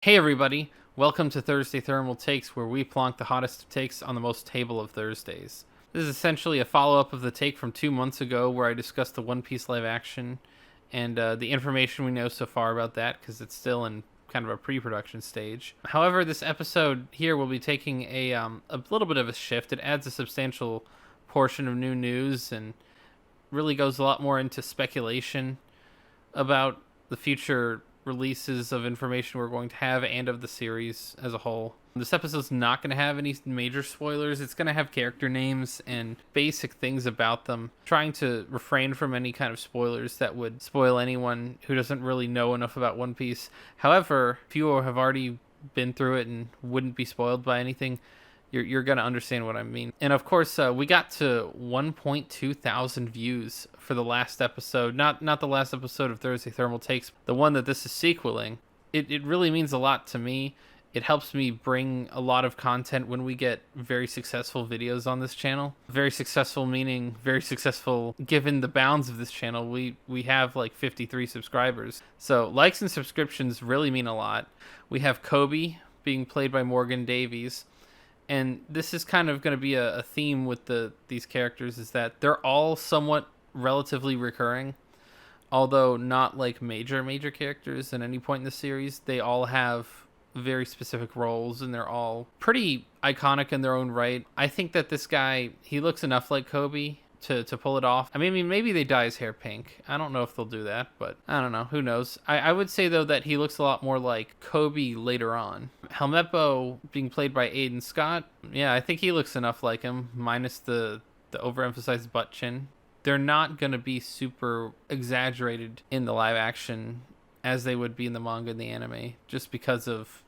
Hey everybody, welcome to Thursday Thermal Takes, where we plonk the hottest of takes on the most table of Thursdays. This is essentially a follow-up of the take from 2 months ago where I discussed the One Piece live action and the information we know so far about that, because it's still in kind of a pre-production stage. However, this episode here will be taking a little bit of a shift. It adds a substantial portion of new news and really goes a lot more into speculation about the future releases of information we're going to have and of the series as a whole. This episode's not going to have any major spoilers. It's going to have character names and basic things about them, trying to refrain from any kind of spoilers that would spoil anyone who doesn't really know enough about One Piece. However, if you have already been through it and wouldn't be spoiled by anything, you're going to understand what I mean. And of course, we got to 1.2 thousand views for the last episode. Not the last episode of Thursday Thermal Takes, the one that this is sequeling. It really means a lot to me. It helps me bring a lot of content when we get very successful videos on this channel. Very successful meaning very successful given the bounds of this channel. We have like 53 subscribers. So likes and subscriptions really mean a lot. We have Kobe being played by Morgan Davies. And this is kind of going to be a theme with these characters, is that they're all somewhat relatively recurring, although not like major characters at any point in the series. They all have very specific roles, and they're all pretty iconic in their own right. I think that this guy, he looks enough like Kobe to pull it off. I mean, maybe they dye his hair pink. I don't know if they'll do that, but I don't know. Who knows? I would say, though, that he looks a lot more like Kobe later on. Helmeppo being played by Aiden Scott. Yeah, I think he looks enough like him, minus the overemphasized butt chin. They're not going to be super exaggerated in the live action as they would be in the manga and the anime, just because of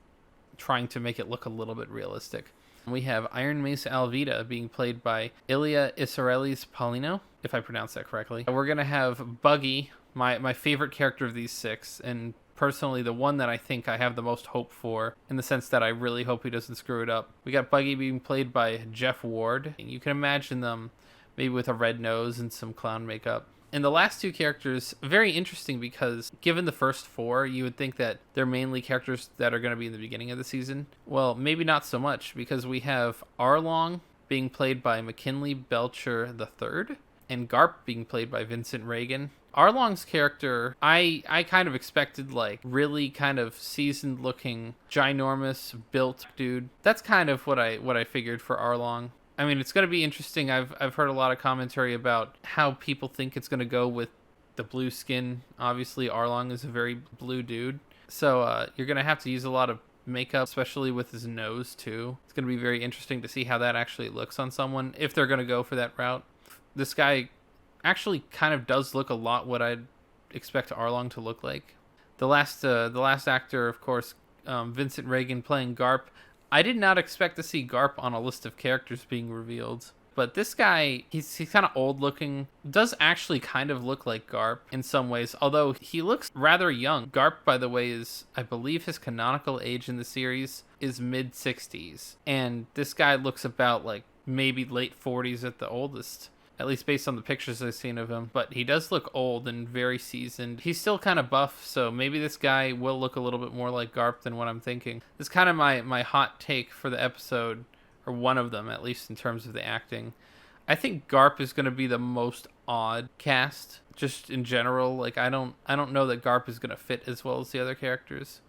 trying to make it look a little bit realistic. We have Iron Mace Alvida being played by Ilya Israelis Paulino, if I pronounce that correctly. We're going to have Buggy, my favorite character of these six, and personally the one that I think I have the most hope for, in the sense that I really hope he doesn't screw it up. We got Buggy being played by Jeff Ward. You can imagine them maybe with a red nose and some clown makeup. And the last two characters, very interesting, because given the first four, you would think that they're mainly characters that are going to be in the beginning of the season. Well, maybe not so much, because we have Arlong being played by McKinley Belcher III, and Garp being played by Vincent Reagan. Arlong's character, I kind of expected, like, really kind of seasoned looking, ginormous built dude. That's kind of what I figured for Arlong. I mean, it's going to be interesting. I've heard a lot of commentary about how people think it's going to go with the blue skin. Obviously, Arlong is a very blue dude. So you're going to have to use a lot of makeup, especially with his nose, too. It's going to be very interesting to see how that actually looks on someone, if they're going to go for that route. This guy actually kind of does look a lot what I'd expect Arlong to look like. The last actor, of course, Vincent Reagan playing Garp. I did not expect to see Garp on a list of characters being revealed. But this guy, he's kind of old looking, does actually kind of look like Garp in some ways, although he looks rather young. Garp, by the way, is, I believe his canonical age in the series is mid-60s. And this guy looks about like maybe late 40s at the oldest, at least based on the pictures I've seen of him. But he does look old and very seasoned. He's still kind of buff, so maybe this guy will look a little bit more like Garp than what I'm thinking. This is kind of my hot take for the episode, or one of them, at least in terms of the acting. I think Garp is going to be the most odd cast, just in general. Like, I don't know that Garp is going to fit as well as the other characters.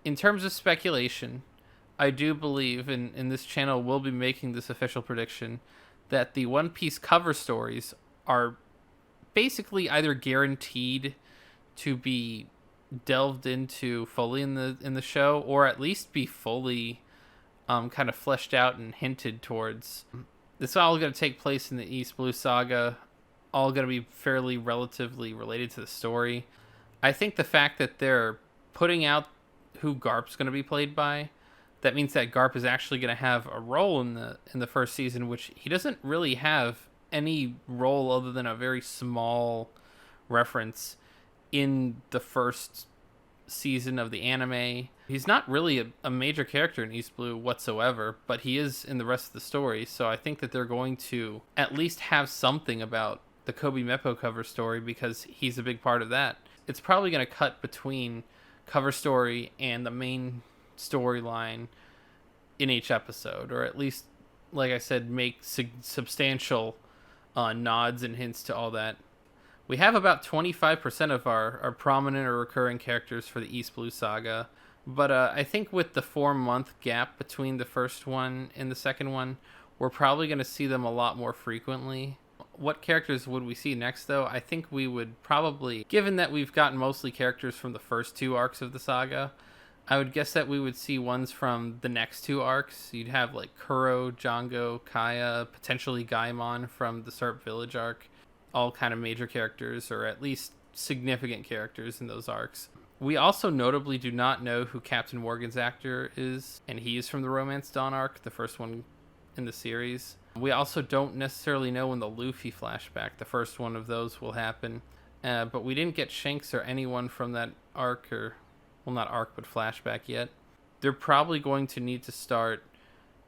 In terms of speculation, I do believe, and this channel will be making this official prediction, that the One Piece cover stories are basically either guaranteed to be delved into fully in the show, or at least be fully kind of fleshed out and hinted towards. This is all going to take place in the East Blue Saga, all going to be fairly relatively related to the story. I think the fact that they're putting out who Garp's going to be played by, that means that Garp is actually going to have a role in the first season, which he doesn't really have any role other than a very small reference in the first season of the anime. He's not really a major character in East Blue whatsoever, but he is in the rest of the story, so I think that they're going to at least have something about the Kobe Meppo cover story, because he's a big part of that. It's probably going to cut between cover story and the main storyline in each episode, or at least, like I said, make substantial nods and hints to all that. We have about 25% of our prominent or recurring characters for the East Blue Saga, but I think with the 4-month gap between the first one and the second one, we're probably going to see them a lot more frequently. What characters would we see next, though? I think we would probably, given that we've gotten mostly characters from the first 2 arcs of the saga, I would guess that we would see ones from the next 2 arcs. You'd have like Kuro, Django, Kaya, potentially Gaimon from the Serp Village arc. All kind of major characters, or at least significant characters in those arcs. We also notably do not know who Captain Morgan's actor is, and he is from the Romance Dawn arc, the first one in the series. We also don't necessarily know when the Luffy flashback, the first one of those, will happen. But we didn't get Shanks or anyone from that arc, or, well, not arc, but flashback yet. They're probably going to need to start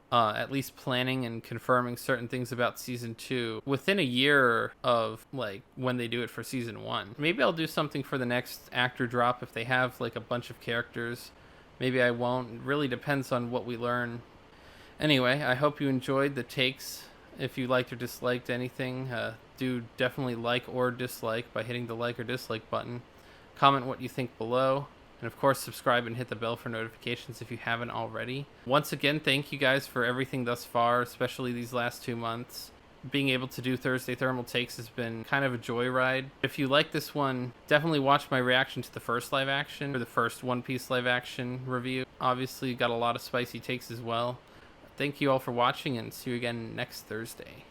at least planning and confirming certain things about season 2 within a year of like when they do it for season 1. Maybe I'll do something for the next actor drop if they have like a bunch of characters. Maybe I won't. It really depends on what we learn. Anyway, I hope you enjoyed the takes. If you liked or disliked anything, do definitely like or dislike by hitting the like or dislike button. Comment what you think below. And of course, subscribe and hit the bell for notifications if you haven't already. Once again, thank you guys for everything thus far, especially these last 2 months. Being able to do Thursday Thermal Takes has been kind of a joyride. If you like this one, definitely watch my reaction to the first live action, or the first One Piece live action review. Obviously, got a lot of spicy takes as well. Thank you all for watching, and see you again next Thursday.